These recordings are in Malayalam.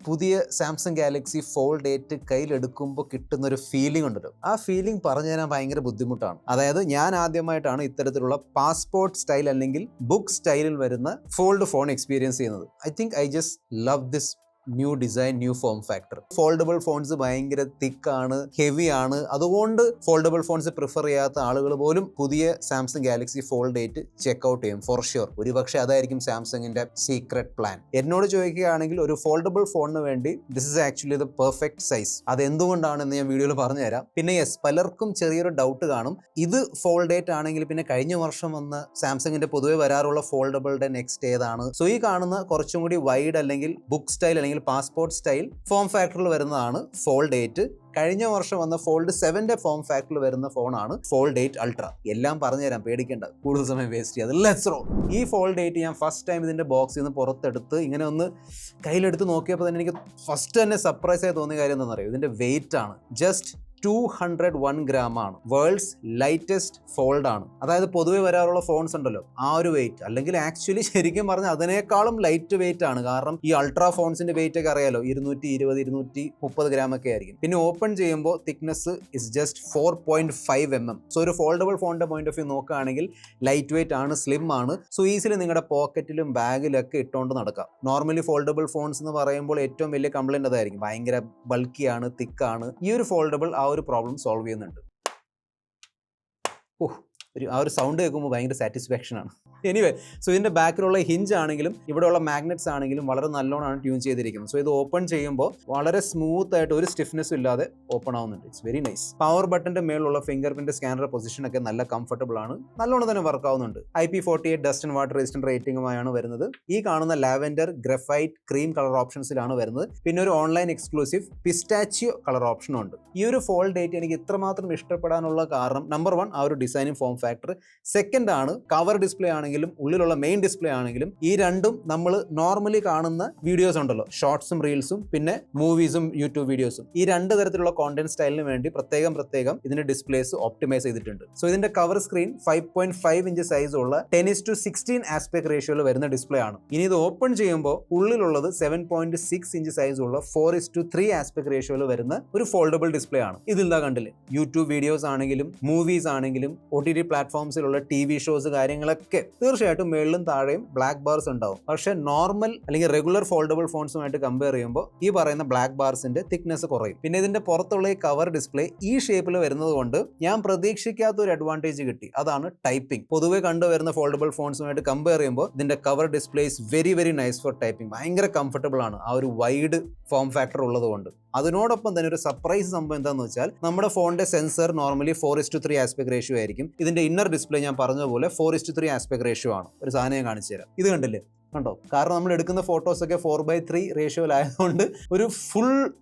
പുതിയ സാംസങ് ഗാലക്സി ഫോൾഡ് 8 കയ്യിലെടുക്കുമ്പോൾ കിട്ടുന്ന ഒരു ഫീലിംഗ് ഉണ്ടല്ലോ, ആ ഫീലിംഗ് പറഞ്ഞു തരാൻ ഭയങ്കര ബുദ്ധിമുട്ടാണ്. അതായത് ഞാൻ ആദ്യമായിട്ടാണ് ഇത്തരത്തിലുള്ള പാസ്പോർട്ട് സ്റ്റൈൽ അല്ലെങ്കിൽ ബുക്ക് സ്റ്റൈലിൽ വരുന്ന ഫോൾഡ് ഫോൺ എക്സ്പീരിയൻസ് ചെയ്യുന്നത്. I think I just love this new design, new form factor. Foldable phones ഭയങ്കര തിക്കാണ്, ഹെവി ആണ്. അതുകൊണ്ട് ഫോൾഡബിൾ ഫോൺസ് പ്രിഫർ ചെയ്യാത്ത ആളുകൾ പോലും പുതിയ സാംസങ് ഗാലക്സി ഫോൾഡ് 8 ചെക്ക്ഔട്ട് ചെയ്യും ഫോർ ഷ്യൂർ. ഒരുപക്ഷെ അതായിരിക്കും സാംസങ്ങിന്റെ സീക്രട്ട് പ്ലാൻ. എന്നോട് ചോദിക്കുകയാണെങ്കിൽ ഒരു ഫോൾഡബിൾ ഫോണിന് വേണ്ടി this is actually the perfect size. അത് എന്തുകൊണ്ടാണെന്ന് ഞാൻ വീഡിയോയിൽ പറഞ്ഞു തരാം. പിന്നെ പലർക്കും ചെറിയൊരു ഡൗട്ട് കാണും, ഇത് ഫോൾഡ് 8 ആണെങ്കിൽ പിന്നെ കഴിഞ്ഞ വർഷം വന്ന സാംസങ്ങിന്റെ പൊതുവെ വരാറുള്ള ഫോൾഡബിളുടെ നെക്സ്റ്റ് ഏതാണ്? സോ ഈ കാണുന്ന കുറച്ചും കൂടി വൈഡ് അല്ലെങ്കിൽ ബുക്ക് സ്റ്റൈൽ അല്ലെങ്കിൽ പാസ്പോർട്ട് സ്റ്റൈൽ ഫോം ഫാക്ടറിൽ വരുന്നതാണ് ഫോൾഡ് 8. കഴിഞ്ഞ വർഷം വന്ന ഫോൾഡ് 7ന്റെ ഫോം ഫാക്ടറിൽ വരുന്ന ഫോണാണ് ഫോൾഡ് 8 അൾട്ര. എല്ലാം പറഞ്ഞുതരാം, പേടിക്കേണ്ട, കൂടുതൽ സമയം വേസ്റ്റ് ചെയ്യാതെ ലെറ്റ്സ് റോൾ. ഈ ഫോൾഡ് 8 ഞാൻ ഫസ്റ്റ് ടൈം ഇതിന്റെ ബോക്സിൽ നിന്ന് പുറത്തെടുത്ത് ഇങ്ങനെ ഒന്ന് കയ്യിലെടുത്ത് നോക്കിയപ്പോൾ തന്നെ എനിക്ക് ഫസ്റ്റ് തന്നെ സർപ്രൈസ് ആയി തോന്നിയ കാര്യം എന്താണെന്നറിയോ? ഇതിന്റെ വെയിറ്റ് ആണ്. ജസ്റ്റ് 201 ഗ്രാം ആണ്. വേൾഡ്സ് ലൈറ്റസ്റ്റ് ഫോൾഡ് ആണ്. അതായത് പൊതുവെ വരാറുള്ള ഫോൺസ് ഉണ്ടല്ലോ, ആ ഒരു വെയിറ്റ്, അല്ലെങ്കിൽ ആക്ച്വലി ശരിക്കും പറഞ്ഞാൽ അതിനേക്കാളും ലൈറ്റ് വെയിറ്റ് ആണ്. കാരണം ഈ അൾട്രാ ഫോൺസിന്റെ വെയിറ്റ് ഒക്കെ അറിയാലോ, 220-230 ഗ്രാം ഒക്കെ ആയിരിക്കും. പിന്നെ ഓപ്പൺ ചെയ്യുമ്പോൾ thickness is just 4.5 mm. So ഒരു ഫോൾഡബിൾ ഫോണിന്റെ പോയിന്റ് ഓഫ് വ്യൂ നോക്കുകയാണെങ്കിൽ ലൈറ്റ് വെയിറ്റ് ആണ്, സ്ലിം ആണ്. സോ ഈസിലി നിങ്ങളുടെ പോക്കറ്റിലും ബാഗിലൊക്കെ ഇട്ടുകൊണ്ട് നടക്കാം. നോർമലി ഫോൾഡബിൾ ഫോൺസ് എന്ന് പറയുമ്പോൾ ഏറ്റവും വലിയ കംപ്ലൈന്റ് അതായിരിക്കും, ഭയങ്കര ബൾക്കിയാണ്, തിക്കാണ്. ഈ ഒരു ഫോൾഡബിൾ ആ ഒരു പ്രോബ്ലം സോൾവ് ചെയ്യുന്നുണ്ട്. ആ ഒരു സൗണ്ട് കേൾക്കുമ്പോൾ ഭയങ്കര സാറ്റിസ്ഫാക്ഷൻ ആണ്. എനിവേ, സോ ഇതിന്റെ ബാക്കിലുള്ള ഹിഞ്ച് ആണെങ്കിലും ഇവിടെയുള്ള മാഗ്നറ്റ്സ് ആണെങ്കിലും വളരെ നല്ലോണമാണ് ട്യൂൺ ചെയ്തിരിക്കുന്നത്. സോ ഇത് ഓപ്പൺ ചെയ്യുമ്പോൾ വളരെ സ്മൂത്ത് ആയിട്ട് ഒരു സ്റ്റിഫ്നെസ്സും ഇല്ലാതെ ഓപ്പൺ ആവുന്നുണ്ട്. It's very nice. പവർ ബട്ടന്റെ മേലുള്ള ഫിംഗർ പ്രിന്റ് സ്കാനർ പൊസിഷൻ ഒക്കെ നല്ല കംഫർട്ടബിൾ ആണ്, നല്ലോണം തന്നെ വർക്ക് ആവുന്നുണ്ട്. IP48 dust and water resistant റേറ്റിംഗുമായാണ് വരുന്നത്. ഈ കാണുന്ന ലാവെൻഡർ, ഗ്രഫൈറ്റ്, ക്രീം കളർ ഓപ്ഷൻസിലാണ് വരുന്നത്. പിന്നെ ഒരു ഓൺലൈൻ എക്സ്ക്ലൂസീവ് പിസ്റ്റാച്ചിയോ കളർ ഓപ്ഷനും ഉണ്ട്. ഈ ഒരു ഫോൾഡ് 8 എനിക്ക് ഇത്രമാത്രം ഇഷ്ടപ്പെടാനുള്ള കാരണം നമ്പർ 1 ആ ഒരു ഡിസൈനിങ് ഫോം ഫാക്ടർ. സെക്കൻഡ് ആണ് കവർ ഡിസ്പ്ലേ ആണെങ്കിലും ഉള്ളിലുള്ള മെയിൻ ഡിസ്പ്ലേ ആണെങ്കിലും ഈ രണ്ടും നമ്മൾ നോർമലി കാണുന്ന വീഡിയോസ് ഉണ്ടല്ലോ, ഷോർട്സും റീൽസും പിന്നെ മൂവീസും യൂട്യൂബ് വീഡിയോസും, ഈ രണ്ട് തരത്തിലുള്ള കോണ്ടന്റ് സ്റ്റൈലിന് വേണ്ടി പ്രത്യേകം ഇതിന്റെ ഡിസ്പ്ലേസ് ഒപ്റ്റിമൈസ് ചെയ്തിട്ടുണ്ട്. സോ ഇതിന്റെ കവർ സ്ക്രീൻ 5.5 ഇഞ്ച് സൈസ് ഉള്ള 10:16 ആസ്പെക്ട് റേഷ്യോയിൽ വരുന്ന ഡിസ്പ്ലേ ആണ്. ഇനി ഇത് ഓപ്പൺ ചെയ്യുമ്പോൾ ഉള്ളിലുള്ളത് 7.6 ഇഞ്ച് സൈസ് ഉള്ള 4:3 ആസ്പെക്ട് റേഷ്യോയിൽ വരുന്ന ഒരു ഫോൾഡബിൾ ഡിസ്പ്ലേ ആണ്. ഇതിൽ കണ്ടില്ലേ, യൂട്യൂബ് വീഡിയോസ് ആണെങ്കിലും മൂവീസ് ആണെങ്കിലും OTT പ്ലാറ്റ്ഫോംസിലുള്ള TV ഷോസ് കാര്യങ്ങളൊക്കെ തീർച്ചയായിട്ടും മേളിലും താഴെയും ബ്ലാക്ക് ബാർസ് ഉണ്ടാവും. പക്ഷേ നോർമൽ അല്ലെങ്കിൽ റെഗുലർ ഫോൾഡബിൾ ഫോൺസുമായിട്ട് കമ്പയർ ചെയ്യുമ്പോൾ ഈ പറയുന്ന ബ്ലാക്ക് ബാർസിന്റെ തിക്നെസ് കുറയും. പിന്നെ ഇതിന്റെ പുറത്തുള്ള ഈ കവർ ഡിസ്പ്ലേ ഈ ഷേപ്പിൽ വരുന്നത് കൊണ്ട് ഞാൻ പ്രതീക്ഷിക്കാത്ത ഒരു അഡ്വാൻറ്റേജ് കിട്ടി, അതാണ് ടൈപ്പിംഗ്. പൊതുവെ കണ്ടുവരുന്ന ഫോൾഡബിൾ ഫോൺസുമായിട്ട് കമ്പയർ ചെയ്യുമ്പോൾ ഇതിന്റെ cover display is very nice for typing. ഭയങ്കര കംഫർട്ടബിൾ ആണ് ആ ഒരു വൈഡ് ഫോം ഫാക്ടർ ഉള്ളത് കൊണ്ട്. അതിനോടൊപ്പം തന്നെ ഒരു സർപ്രൈസ് സംഭവം എന്താണെന്ന് വെച്ചാൽ നമ്മുടെ ഫോണിന്റെ സെൻസർ നോർമലി 4:3 ആസ്പെക്ട് റേഷ്യോ ആയിരിക്കും. ഇതിന്റെ ഇന്നർ ഡിസ്പ്ലേ ഞാൻ പറഞ്ഞ പോലെ 4:3 ആസ്പെക്ട് റേഷ്യോ ആണ്. ഒരു സാധനം ഞാൻ കാണിച്ചു തരാം. ഇത് കണ്ടില്ലേ, കണ്ടോ? കാരണം നമ്മൾ എടുക്കുന്ന ഫോട്ടോസൊക്കെ 4:3 റേഷ്യോയിലായതുകൊണ്ട് ഒരു ഫുൾ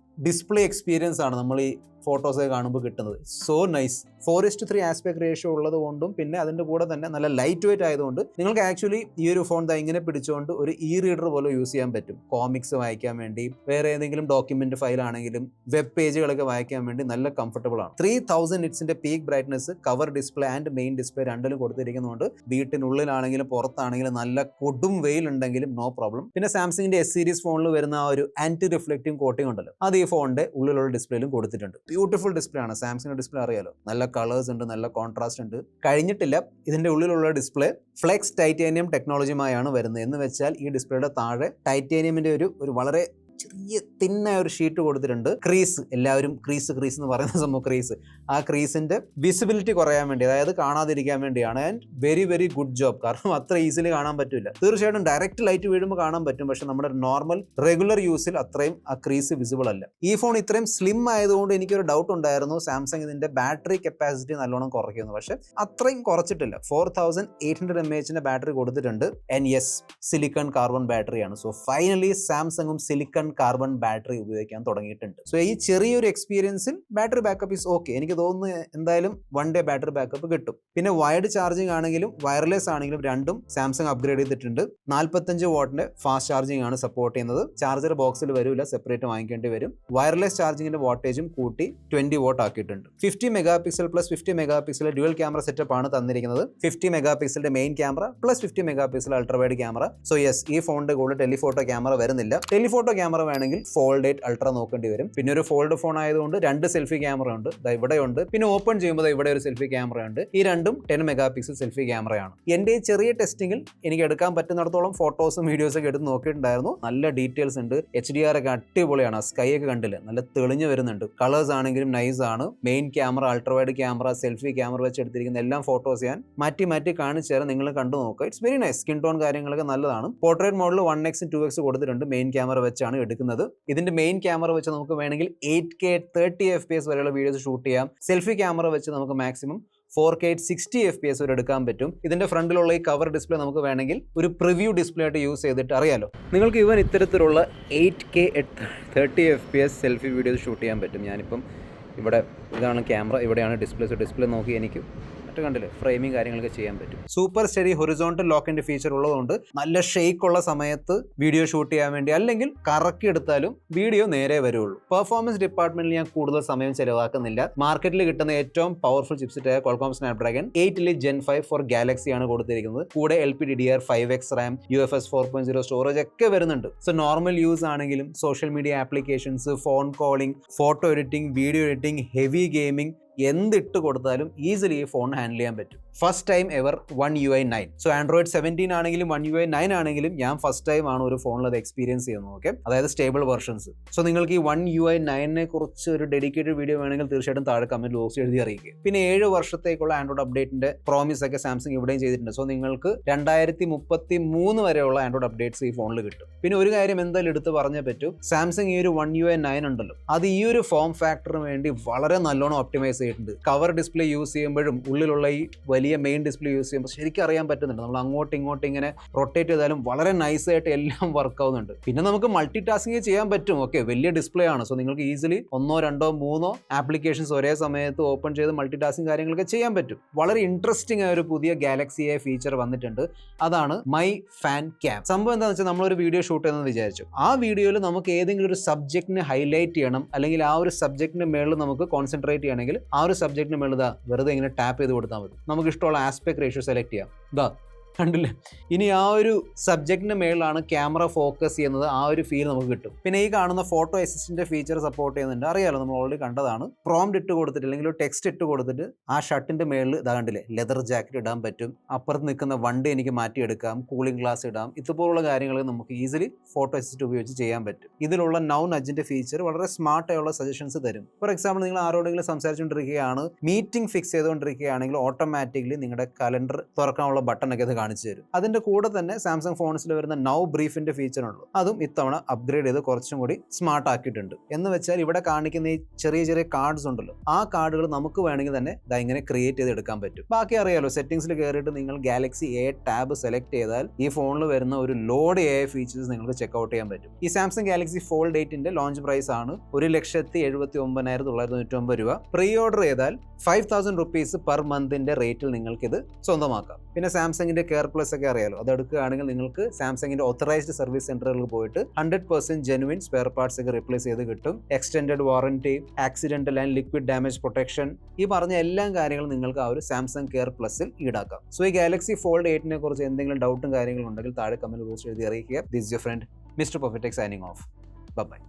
ഡിസ്പ്ലേ എക്സ്പീരിയൻസ് ആണ് നമ്മൾ ഈ ഫോട്ടോസൊക്കെ കാണുമ്പോൾ കിട്ടുന്നത്. So nice. 4:3 ആസ്പെക്ട് റേഷ്യോ ഉള്ളത് കൊണ്ടും പിന്നെ അതിൻ്റെ കൂടെ തന്നെ നല്ല ലൈറ്റ് വെയിറ്റ് ആയതുകൊണ്ട് നിങ്ങൾക്ക് ആക്ച്വലി ഈ ഒരു ഫോൺ ഇങ്ങനെ പിടിച്ചുകൊണ്ട് ഒരു റീഡർ പോലെ യൂസ് ചെയ്യാൻ പറ്റും. കോമിക്സ് വായിക്കാൻ വേണ്ടി, വേറെ ഏതെങ്കിലും ഡോക്യുമെന്റ് ഫയൽ ആണെങ്കിലും വെബ് പേജുകളൊക്കെ വായിക്കാൻ വേണ്ടി നല്ല കംഫർട്ടബിൾ ആണ്. 3000 നിറ്റ്സിന്റെ peak brightness cover display and main display രണ്ടിലും കൊടുത്തിരിക്കുന്നതുകൊണ്ട് വീട്ടിനുള്ളിലാണെങ്കിലും പുറത്താണെങ്കിലും നല്ല കൊടും വെയിൽ ഉണ്ടെങ്കിലും നോ പ്രോബ്ലം. പിന്നെ സാംസങ്ങിന്റെ S സീരീസ് ഫോണിൽ വരുന്ന ആ ഒരു ആന്റി റിഫ്ലക്റ്റീവ് കോട്ടിംഗ് ഉണ്ടല്ലോ, അത് ഈ ഫോണിന്റെ ഉള്ളിലുള്ള ഡിസ്പ്ലേയിലും കൊടുത്തിട്ടുണ്ട്. ബ്യൂട്ടിഫുൾ ഡിസ്പ്ലേ ആണ്. സാംസങ്ങിന്റെ ഡിസ്പ്ലേ അറിയാലോ, നല്ല കളേഴ്സ് ഉണ്ട്, നല്ല കോൺട്രാസ്റ്റ് ഉണ്ട്. കഴിഞ്ഞിട്ടില്ല, ഇതിന്റെ ഉള്ളിലുള്ള ഡിസ്പ്ലേ ഫ്ലെക്സ് ടൈറ്റാനിയം ടെക്നോളജിയുമായാണ് വരുന്നത്. എന്ന് വെച്ചാൽ ഈ ഡിസ്പ്ലേയുടെ താഴെ ടൈറ്റാനിയമിന്റെ ഒരു വളരെ ചെറിയ തിന്നായ ഒരു ഷീറ്റ് കൊടുത്തിട്ടുണ്ട്. ക്രീസ്, എല്ലാവരും ക്രീസ് എന്ന് പറയുന്ന സംഭവം, ക്രീസ്, ആ ക്രീസിന്റെ വിസിബിലിറ്റി കുറയാൻ വേണ്ടി, അതായത് കാണാതിരിക്കാൻ വേണ്ടിയാണ്. And very good job. കാരണം അത്ര ഈസിലി കാണാൻ പറ്റില്ല. തീർച്ചയായിട്ടും ഡയറക്റ്റ് ലൈറ്റ് വീഴുമ്പോൾ കാണാൻ പറ്റും, പക്ഷെ നമ്മുടെ നോർമൽ റെഗുലർ യൂസിൽ അത്രയും ആ ക്രീസ് വിസിബിൾ അല്ല. ഈ ഫോൺ ഇത്രയും സ്ലിം ആയതുകൊണ്ട് എനിക്കൊരു ഡൗട്ട് ഉണ്ടായിരുന്നു, സാംസങ് ഇതിന്റെ ബാറ്ററി കപ്പാസിറ്റി നല്ലോണം കുറയ്ക്കുന്നു. പക്ഷെ അത്രയും കുറച്ചിട്ടില്ല. 4800 mAh ബാറ്ററി കൊടുത്തിട്ടുണ്ട്. ആൻഡ് യെസ്, സിലിക്കൺ കാർബൺ ബാറ്ററിയാണ്. സോ ഫൈനലി സാംസങ്ങും സിലിക്കൺ കാർബൺ ബാറ്ററി ഉപയോഗിക്കാൻ തുടങ്ങിയിട്ടുണ്ട്. സോ ഈ ചെറിയൊരു എക്സ്പീരിയൻസിൽ ബാറ്ററി ബാക്കപ്പ് ഈസ് ഓക്കെ. എനിക്ക് തോന്നുന്നു എന്തായാലും 1 ഡേ ബാറ്ററി ബാക്കപ്പ് കിട്ടും. പിന്നെ വയർഡ് ചാർജിങ് ആണെങ്കിലും വയർലെസ് ആണെങ്കിലും രണ്ടും സാംസങ് അപ്ഗ്രേഡ് ചെയ്തിട്ടുണ്ട്. 45 വാട്ടിന്റെ ഫാസ്റ്റ് ചാർജിങ് ആണ് സപ്പോർട്ട് ചെയ്യുന്നത്. ചാർജർ ബോക്സിൽ വരില്ല, സെപ്പറേറ്റ് വാങ്ങിക്കേണ്ടി വരും. വയർലെസ് ചാർജിങ്ങിന്റെ വാട്ടേജും കൂട്ടി 20 വാട്ട് ആക്കിയിട്ടുണ്ട്. 50 megapixel plus 50 megapixel dual camera setup ആണ് തന്നിരിക്കുന്നത്. 50 മെഗാപിക്സലിന്റെ main camera plus 50 megapixel ultrawide camera. So yes, ഈ ഫോണിന്റെ കൂടെ ടെലിഫോട്ടോ ക്യാമറ വരുന്നില്ല. ടെലിഫോട്ടോ ക്യാമറ ക്യാമറ വേണമെങ്കിൽ ഫോൾഡ് 8 അൾട്ര നോക്കേണ്ടി വരും. പിന്നെ ഒരു ഫോൾഡ് ഫോൺ ആയതുകൊണ്ട് 2 സെൽഫി ക്യാമറ ഉണ്ട്, ഇവിടെയുണ്ട്. പിന്നെ ഓപ്പൺ ചെയ്യുമ്പോൾ ഇവിടെ ഒരു സെൽഫി ക്യാമറ ഉണ്ട്. ഈ രണ്ടും 10 മെഗാ പിക്സൽ സെൽഫി ക്യാമറയാണ്. എൻ്റെ ഈ ചെറിയ ടെസ്റ്റിംഗിൽ എനിക്ക് എടുക്കാൻ പറ്റുന്നിടത്തോളം ഫോട്ടോസും വീഡിയോസും ഒക്കെ എടുത്ത് നോക്കിയിട്ടുണ്ടായിരുന്നു. നല്ല ഡീറ്റെയിൽസ് ഉണ്ട്. HDR ഒക്കെ അടിപൊളിയാണ്. സ്കൈ ഒക്കെ കണ്ടില്ല, നല്ല തെളിഞ്ഞു വരുന്നുണ്ട്. കളേഴ്സ് ആണെങ്കിലും നൈസ് ആണ്. Main camera, ultrawide camera, selfie camera വെച്ച് എടുത്തിരിക്കുന്ന എല്ലാം ഫോട്ടോസ് ഞാൻ മാറ്റി കാണിച്ചു തരാം, നിങ്ങൾ കണ്ടു നോക്കുക. It's very nice. Skin tone കാര്യങ്ങളൊക്കെ നല്ലതാണ്. പോർട്രേറ്റ് മോഡിൽ 1x 2x കൊടുത്തിട്ടുണ്ട്. മെയിൻ ക്യാമറ വെച്ചാണ് എടുക്കുന്നത്. ഇതിന്റെ മെയിൻ ക്യാമറ വെച്ച് നമുക്ക് വേണമെങ്കിൽ 8K 30 FPS വരെയുള്ള വീഡിയോസ് ഷൂട്ട് ചെയ്യാം. സെൽഫി ക്യാമറ വെച്ച് നമുക്ക് മാക്സിമം 4K 60 FPS വരെ എടുക്കാൻ പറ്റും. ഇതിന്റെ ഫ്രണ്ടിലുള്ള ഈ കവർ ഡിസ്പ്ലേ നമുക്ക് വേണമെങ്കിൽ ഒരു പ്രിവ്യൂ ഡിസ്പ്ലേ ആയിട്ട് യൂസ് ചെയ്തിട്ട് അറിയാലോ. നിങ്ങൾക്ക് ഇവൻ ഇത്തരത്തിലുള്ള 8K 30 FPS selfie videos shoot ചെയ്യാൻ പറ്റും. ഞാനിപ്പം ഇവിടെ ഇതാണ് ക്യാമറ, ഇവിടെയാണ് ഡിസ്പ്ലേ നോക്കി എനിക്ക് കണ്ടില്ലേ ഫ്രെയിമിങ് കാര്യങ്ങളൊക്കെ ചെയ്യാൻ പറ്റും. സൂപ്പർ സ്റ്റഡി ഹൊറിസോണ്ടൽ ലോക്കിന്റെ ഫീച്ചർ ഉള്ളതുകൊണ്ട് നല്ല ഷെയ്ക്ക് ഉള്ള സമയത്ത് വീഡിയോ ഷൂട്ട് ചെയ്യാൻ വേണ്ടി അല്ലെങ്കിൽ കറക്കി എടുത്താലും വീഡിയോ നേരെ വരുള്ളൂ. പെർഫോമൻസ് ഡിപ്പാർട്ട്മെന്റിൽ ഞാൻ കൂടുതൽ സമയം ചെലവാക്കുന്നില്ല. മാർക്കറ്റിൽ കിട്ടുന്ന ഏറ്റവും പവർഫുൾ ചിപ്സെറ്റ് ആയ Qualcomm Snapdragon 8 Gen 5 for Galaxy ആണ് കൊടുത്തിരിക്കുന്നത്. കൂടെ LPDDR 5X RAM, UFS 4.0 storage ഒക്കെ വരുന്നുണ്ട്. സോ നോർമൽ യൂസ് ആണെങ്കിലും social media applications, phone calling, photo editing, video editing, heavy gaming എന്തിട്ട് കൊടുത്താലും ഈസിലി ഈ ഫോൺ ഹാൻഡിൽ ചെയ്യാൻ പറ്റും. First time ever One UI 9. So Android 17 ആണെങ്കിലും One UI 9 ആണെങ്കിലും ഞാൻ ഫസ്റ്റ് ടൈം ആണ് ഒരു ഫോണിൽ അത് എക്സ്പീരിയൻസ് ചെയ്യുന്നത്. ഓക്കെ, അതായത് സ്റ്റേബിൾ വെർഷൻസ്. സോ നിങ്ങൾക്ക് ഈ One UI 9നെ കുറിച്ച് ഒരു ഡെഡിക്കേറ്റഡ് വീഡിയോ വേണമെങ്കിൽ തീർച്ചയായിട്ടും താഴെ കമന്റ് ബോക്സിൽ എഴുതി അറിയിക്കുക. പിന്നെ 7 വർഷത്തേക്കുള്ള ആൻഡ്രോയിഡ് അപ്ഡേറ്റിന്റെ പ്രോമിസ് ഒക്കെ സാംസങ് ഇവിടെയും ചെയ്തിട്ടുണ്ട്. സോ നിങ്ങൾക്ക് 2033 വരെയുള്ള ആൻഡ്രോയിഡ് അപ്ഡേറ്റ്സ് ഈ ഫോണിൽ കിട്ടും. പിന്നെ ഒരു കാര്യം എന്തായാലും എടുത്ത് പറഞ്ഞേ പറ്റൂ, സാംസങ് ഈ ഒരു One UI 9 ഉണ്ടല്ലോ, അത് ഈ ഒരു ഫോം ഫാക്ടറിന് വേണ്ടി വളരെ നല്ലോണം ഒപ്റ്റിമൈസ് ചെയ്തിട്ടുണ്ട്. കവർ ഡിസ്പ്ലേ യൂസ് ചെയ്യുമ്പോഴും ഉള്ളിലുള്ള ഈ വലിയ മെയിൻ ഡിസ്പ്ലേ യൂസ് ചെയ്യുമ്പോൾ ശരിക്കും അറിയാൻ പറ്റുന്നുണ്ട്. നമ്മൾ അങ്ങോട്ടും ഇങ്ങോട്ടും ഇങ്ങനെ റൊട്ടേറ്റ് ചെയ്താലും വളരെ നൈസായിട്ട് എല്ലാം വർക്ക് ആവുന്നുണ്ട്. പിന്നെ നമുക്ക് മൾട്ടി ടാസ്കിങ് ചെയ്യാൻ പറ്റും. ഓക്കെ, വലിയ ഡിസ്പ്ലേ ആണ്. സോ നിങ്ങൾക്ക് ഈസിലി 1, 2, 3 ആപ്ലിക്കേഷൻസ് ഒരേ സമയത്ത് ഓപ്പൺ ചെയ്ത് മൾട്ടി ടാസ്കിങ് കാര്യങ്ങളൊക്കെ ചെയ്യാൻ പറ്റും. വളരെ ഇൻട്രസ്റ്റിംഗ് ആയ ഒരു പുതിയ ഗാലക്സി എ ഫീച്ചർ വന്നിട്ടുണ്ട്. അതാണ് മൈ ഫാൻ ക്യാം. സംഭവം എന്താണെന്ന് വെച്ചാൽ നമ്മളൊരു വീഡിയോ ഷൂട്ട് ചെയ്യുന്നത് വിചാരിച്ചു. ആ വീഡിയോയിൽ നമുക്ക് ഏതെങ്കിലും ഒരു സബ്ജക്റ്റിനെ ഹൈലൈറ്റ് ചെയ്യണം, അല്ലെങ്കിൽ ആ ഒരു സബ്ജക്റ്റിന്റെ മേളിൽ നമുക്ക് കോൺസെൻട്രേറ്റ് ചെയ്യണമെങ്കിൽ ആ ഒരു സബ്ജക്റ്റിന് മേളിൽ വെറുതെ ഇങ്ങനെ ടാപ്പ് ചെയ്ത് കൊടുത്താൽ മതി. നമുക്ക് ഇഷ്ടമുള്ള ആസ്പെക്ട് റേഷ്യോ സെലക്ട് ചെയ്യാം. കണ്ടില്ലേ? ഇനി ആ ഒരു സബ്ജക്റ്റിന്റെ മേളിലാണ് ക്യാമറ ഫോക്കസ് ചെയ്യുന്നത്. ആ ഒരു ഫീൽ നമുക്ക് കിട്ടും. പിന്നെ ഈ കാണുന്ന ഫോട്ടോ അസിസ്റ്റന്റ് ഫീച്ചർ സപ്പോർട്ട് ചെയ്യുന്നുണ്ട്. അറിയാലോ, നമ്മൾ ഓൾറെഡി കണ്ടതാണ്. പ്രോംപ്റ്റ് ഇട്ട് കൊടുത്തിട്ട് അല്ലെങ്കിൽ ഒരു ടെക്സ്റ്റ് ഇട്ട് കൊടുത്തിട്ട് ആ ഷർട്ടിന്റെ മേളിൽ കണ്ടില്ലേ ലെതർ ജാക്കറ്റ് ഇടാൻ പറ്റും. അപ്പുറത്ത് നിൽക്കുന്ന വണ്ടി എനിക്ക് മാറ്റിയെടുക്കാം, കൂളിംഗ് ഗ്ലാസ് ഇടാം. ഇതുപോലുള്ള കാര്യങ്ങൾ നമുക്ക് ഈസിലി ഫോട്ടോ അസിസ്റ്റന്റ് ഉപയോഗിച്ച് ചെയ്യാൻ പറ്റും. ഇതിലുള്ള നൗ നഡ്ജിന്റെ ഫീച്ചർ വളരെ സ്മാർട്ട് ആയുള്ള സജഷൻസ് തരും. ഫോർ എക്സാമ്പിൾ, നിങ്ങൾ ആരോടെങ്കിലും സംസാരിച്ചുകൊണ്ടിരിക്കുകയാണ്, മീറ്റിംഗ് ഫിക്സ് ചെയ്തുകൊണ്ടിരിക്കുകയാണെങ്കിൽ ഓട്ടോമാറ്റിക്കലി നിങ്ങളുടെ കലണ്ടർ തുറക്കാനുള്ള ബട്ടൺ ഒക്കെ കാണിച്ചു തരും. അതിന്റെ കൂടെ തന്നെ സാംസങ് ഫോൺസിൽ വരുന്ന നൗ ബ്രീഫിന്റെ ഫീച്ചർ ഉള്ളൂ. അതും ഇത്തവണ അപ്ഗ്രേഡ് ചെയ്ത് കുറച്ചും കൂടി സ്മാർട്ട് ആക്കിയിട്ടുണ്ട്. എന്ന് വെച്ചാൽ ഇവിടെ കാണിക്കുന്ന ഈ ചെറിയ കാർഡ്സ് ഉണ്ടല്ലോ, ആ കാർഡുകൾ നമുക്ക് വേണമെങ്കിൽ തന്നെ ഇങ്ങനെ ക്രിയേറ്റ് ചെയ്ത് എടുക്കാൻ പറ്റും. ബാക്കി അറിയാലോ, സെറ്റിംഗ്സിൽ കയറിയിട്ട് നിങ്ങൾ ഗാലക്സി എ ടാബ് സെലക്ട് ചെയ്താൽ ഈ ഫോണിൽ വരുന്ന ഒരു ലോഡ് എ ഫീച്ചേഴ്സ് നിങ്ങൾക്ക് ചെക്ക്ഔട്ട് ചെയ്യാൻ പറ്റും. ഈ സാംസങ് ഗാലക്സി ഫോൾഡ് 8ന്റെ ലോഞ്ച് പ്രൈസ് ആണ് 1,79,990 രൂപ. പ്രീ ഓർഡർ ചെയ്താൽ 5,000 rupees പെർ മന്തിന്റെ റേറ്റിൽ നിങ്ങൾക്ക് ഇത് സ്വന്തമാക്കാം. പിന്നെ സാംസങ്ങിന്റെ കെയർ പ്ലസ് ഒക്കെ അറിയാലോ, അത് എടുക്കുകയാണെങ്കിൽ നിങ്ങൾക്ക് സാംസങ്ങിന്റെ ഓത്തറൈസ്ഡ് സർവീസ് സെന്ററുകളിൽ പോയിട്ട് 100% ജെനുവിൻ സ്പെയർ പാർട്സ് ഒക്കെ റിപ്ലേസ് ചെയ്ത് കിട്ടും. Extended warranty, accidental and liquid damage protection, ഈ പറഞ്ഞ എല്ലാ കാര്യങ്ങളും നിങ്ങൾക്ക് ആ ഒരു സാംസങ് കെയർ പ്ലസിൽ ഈടാക്കാം. സോ ഈ ഗാലക്സി ഫോൾഡ് 8നെ കുറിച്ച് എന്തെങ്കിലും ഡൗട്ടും കാര്യങ്ങളും ഉണ്ടെങ്കിൽ താഴെ കമന്റ് ബോക്സിൽ എഴുതി അറിയിക്കുക. This your friend mister perfect signing off. By.